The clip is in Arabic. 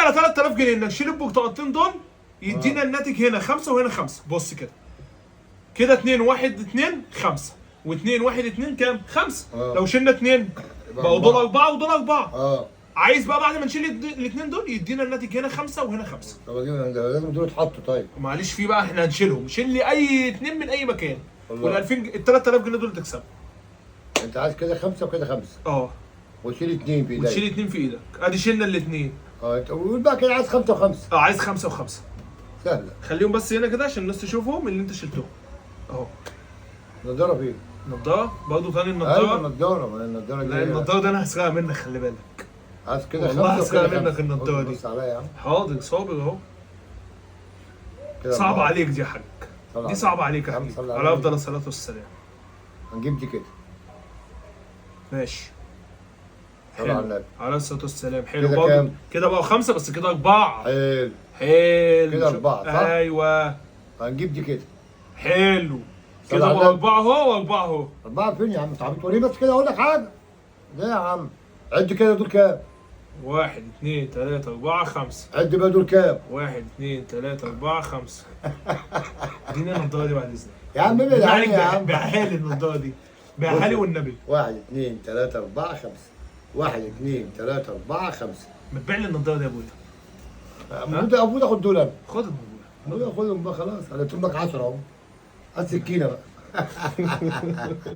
على 3000 جنيه انك تشيل البطاقتين دول يدينا الناتج هنا 5 وهنا 5. بص كده كده 2 1 2 5 و2 1 2 كام؟ 5. لو شلنا 2 بقوا دول 4 ودول 4. عايز بقى بعد ما نشيل الاثنين دول يدينا الناتج هنا 5 وهنا 5. طب لازم دول يتحطوا. طيب معلش في بقى احنا هنشيلهم، شيل لي اي اثنين من اي مكان وال 2000 ال 3000 جنيه دول تكسبهم. انت عايز كده 5 وكده 5. وشيل 2 في ايدك. وتشيل 2 في ايدك، ادي شلنا الاثنين. انت قول بقى كده عايز 5 و5. عايز 5 و5. سهله. خليهم بس هنا كده عشان الناس تشوفهم اللي انت شلتهم. اهو. النضاره فين؟ النضاره برضه ثاني النضاره. ايوه النضاره، ما النضاره دي. لا النضاره دي انا هسرقها منك خلي بالك. عايز كده 5 والله وكده هسرقها منك النضاره دي. بص عليا يا عم. حاضر صابر اهو. صعبه عليك دي يا حاج. دي صعبه عليك يا حبيبي. على افضل الصلاه والسلام. هنجيب دي كده. ماشي. صلى على النبي. عليه الصلاه والسلام. حلو كده برضه. كام؟ كده بقوا 5 بس كده 4. حلو. حلو. كده 4 صح؟ ايوه. هنجيب دي كده. حلو. كده بقوا 4 اهو و4 اهو. 4 فين يا عم؟ انت عبيط وليه بس كده اقول لك حاجه. ليه يا عم؟ عد كده دول كام؟ 1 2 3 4 5. عد بقى دول كام؟ 1 2 3 4 5. اديني النضاره دي بعد اذنك. يا عم ابعد عني يا عم. بيعها لي النضاره دي. بيعها لي والنبي. 1 2 3 4 5. 1 2 3 4 5. ما تبيع لي النضاره دي يا ابويا. ابويا خد دول انا. خد ابويا خدهم بقى خلاص. انا لك 10 اهو. هات سكينه بقى.